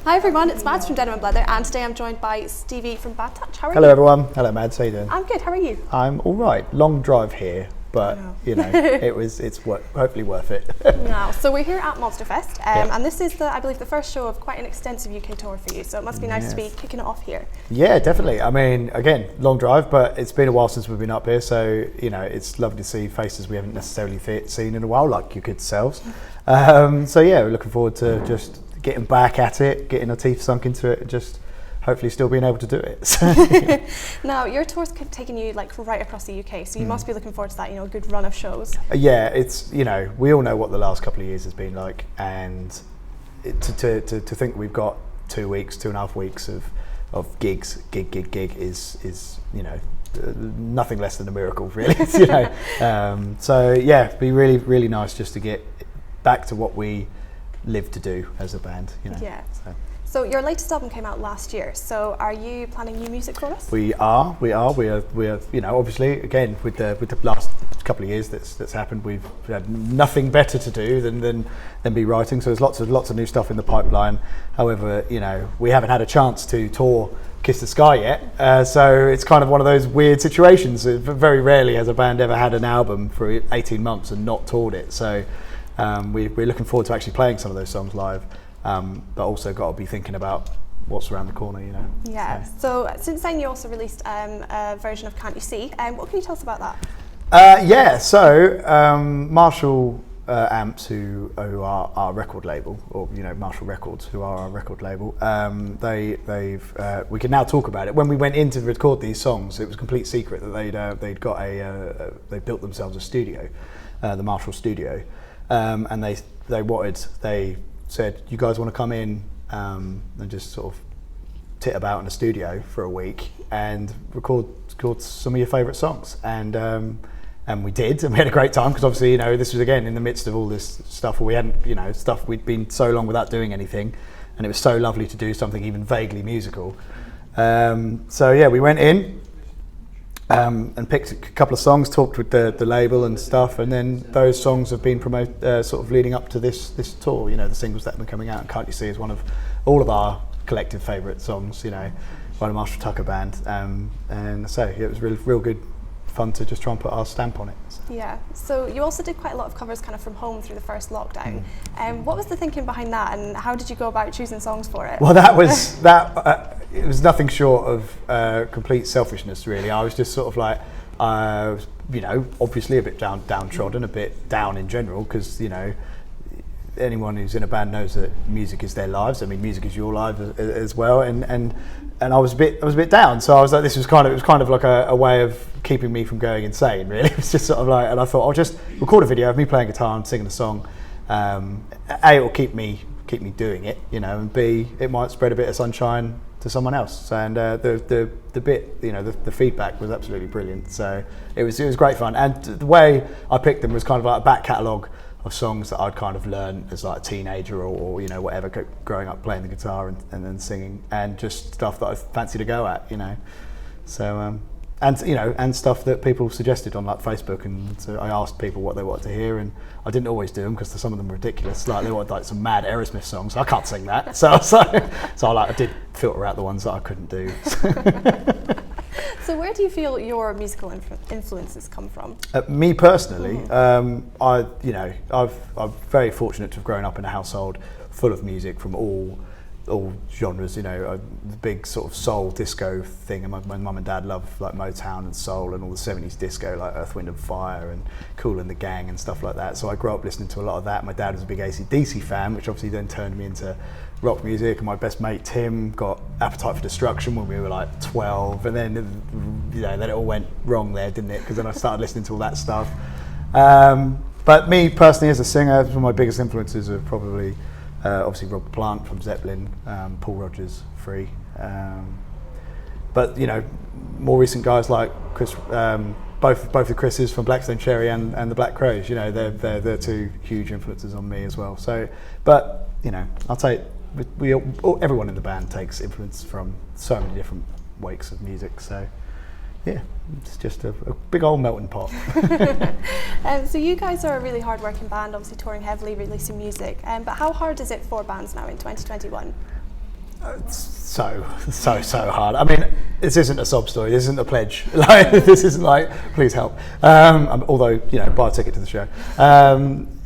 Hi everyone, it's Mads from Denim and Blether, and today I'm joined by Stevie from Bad Touch. How are you? Hello everyone. Hello Mads, how you doing? I'm good, how are you? I'm all right. Long drive here, but you know, it's hopefully worth it. Now, so we're here at Monsterfest, and this is I believe the first show of quite an extensive UK tour for you, so it must be nice to be kicking it off here. Yeah, definitely. I mean, again, long drive, but it's been a while since we've been up here, so you know, it's lovely to see faces we haven't necessarily seen in a while, like you kids selves. So yeah, we're looking forward to just getting back at it, getting our teeth sunk into it, and just hopefully still being able to do it. Now, your tour's taken you like right across the UK, so you must be looking forward to that, you know, a good run of shows. Yeah, it's, you know, we all know what the last couple of years has been like, and to think we've got 2 weeks, 2.5 weeks of gigs, gig is you know, nothing less than a miracle, really. You know, so yeah, it'd be really nice just to get back to what we live to do as a band, you know. Yeah. So your latest album came out last year. So are you planning new music for us? We are. You know, obviously, again, with the last couple of years that's happened, we've had nothing better to do than be writing. So there's lots of new stuff in the pipeline. However, you know, we haven't had a chance to tour Kiss the Sky yet. So it's kind of one of those weird situations. Very rarely has a band ever had an album for 18 months and not toured it. So we're looking forward to actually playing some of those songs live. But also got to be thinking about what's around the corner, you know. Yeah. So since then, you also released a version of Can't You See? What can you tell us about that? Yeah. So Marshall Amps, who are our record label, or you know, Marshall Records, who are our record label, we can now talk about it. When we went in to record these songs, it was a complete secret that they'd got they built themselves a studio, the Marshall Studio, and they said, you guys want to come in and just sort of tit about in the studio for a week and record some of your favourite songs, and we did, and we had a great time, because obviously, you know, this was again in the midst of all this stuff where we hadn't, you know, stuff we'd been so long without doing anything, and it was so lovely to do something even vaguely musical. So yeah, we went in and picked a couple of songs, talked with the label and stuff, and then those songs have been promoted sort of leading up to this tour. You know, the singles that have been coming out, and Can't You See is one of all of our collective favourite songs, you know, by the Marshall Tucker Band, and so yeah, it was real good fun to just try and put our stamp on it. So. Yeah, so you also did quite a lot of covers kind of from home through the first lockdown. What was the thinking behind that, and how did you go about choosing songs for it? Well, it was nothing short of complete selfishness, really. I was just sort of like, you know, obviously a bit downtrodden, a bit down in general, because, you know, anyone who's in a band knows that music is their lives. I mean, music is your life as well, and I was a bit down. So I was like, it was kind of like a way of keeping me from going insane, really. It was just sort of like, and I thought I'll just record a video of me playing guitar and singing a song. A, it will keep me doing it, you know, and B, it might spread a bit of sunshine to someone else. And the bit, you know, the feedback was absolutely brilliant. So it was great fun. And the way I picked them was kind of like a back catalogue of songs that I'd kind of learned as like a teenager or you know, whatever, growing up playing the guitar and then singing, and just stuff that I fancied to go at, you know. So and you know, and stuff that people suggested on like Facebook, and so I asked people what they wanted to hear, and I didn't always do them because some of them were ridiculous. Like they wanted like some mad Aerosmith songs. I can't sing that, so I did filter out the ones that I couldn't do. So where do you feel your musical influences come from? Me personally, I'm very fortunate to have grown up in a household full of music from all genres. You know, the big sort of soul disco thing, and my mum and dad loved like Motown and soul and all the 70s disco, like Earth, Wind and Fire and Kool and the Gang and stuff like that. So I grew up listening to a lot of that. My dad was a big AC/DC fan, which obviously then turned me into rock music, and my best mate Tim got Appetite for Destruction when we were like 12, and then, you know, then it all went wrong there, didn't it? Because then I started listening to all that stuff. But me personally as a singer, some of my biggest influences are probably obviously Robert Plant from Zeppelin, Paul Rodgers, Free, but you know, more recent guys like Chris, both the Chris's from Blackstone Cherry and the Black Crows. You know, they're two huge influences on me as well. So, but you know, I'll take everyone in the band takes influence from so many different wakes of music. So yeah, it's just a big old melting pot. So you guys are a really hard-working band, obviously touring heavily, releasing music. But how hard is it for bands now in 2021? So hard. I mean, this isn't a sob story. This isn't a pledge. Like, this isn't like, please help. Although, you know, buy a ticket to the show.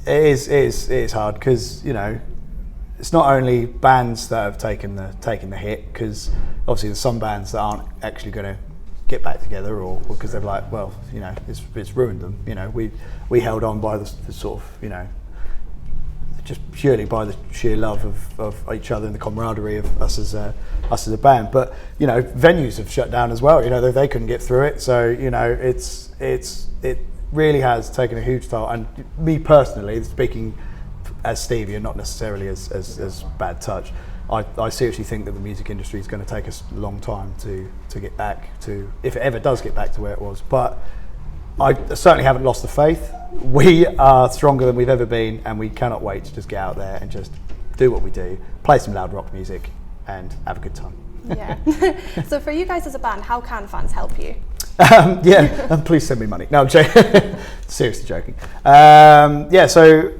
It is hard because, you know, it's not only bands that have taken the hit, because obviously there's some bands that aren't actually going to get back together, or because they're like, well, you know, it's ruined them. You know, we held on by the sort of, you know, just purely by the sheer love of each other and the camaraderie of us as a band. But, you know, venues have shut down as well. You know, they couldn't get through it. So, you know, it really has taken a huge toll. And me personally, speaking as Stevie and not necessarily as Bad Touch, I seriously think that the music industry is going to take us a long time to get back to, if it ever does get back to where it was. But I certainly haven't lost the faith. We are stronger than we've ever been, and we cannot wait to just get out there and just do what we do, play some loud rock music and have a good time. Yeah. So for you guys as a band, how can fans help you? Please send me money. No, I'm seriously joking. So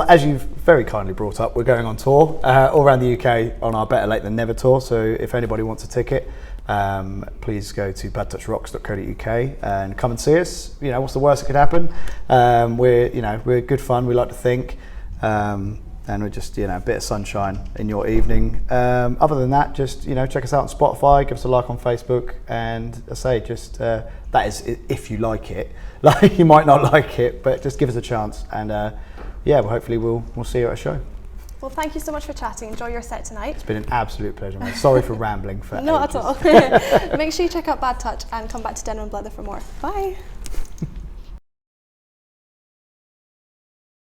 as you've very kindly brought up, we're going on tour all around the UK on our Better Late Than Never tour. So if anybody wants a ticket, please go to badtouchrocks.co.uk and come and see us. You know, what's the worst that could happen? We're good fun, we like to think, and we're just, you know, a bit of sunshine in your evening. Other than that, just, you know, check us out on Spotify, give us a like on Facebook, and I say, just that is if you like it. Like, you might not like it, but just give us a chance, and hopefully we'll see you at a show. Well, thank you so much for chatting. Enjoy your set tonight. It's been an absolute pleasure, mate. Sorry for rambling for Not ages. at all. Make sure you check out Bad Touch and come back to Denim and Blether for more. Bye.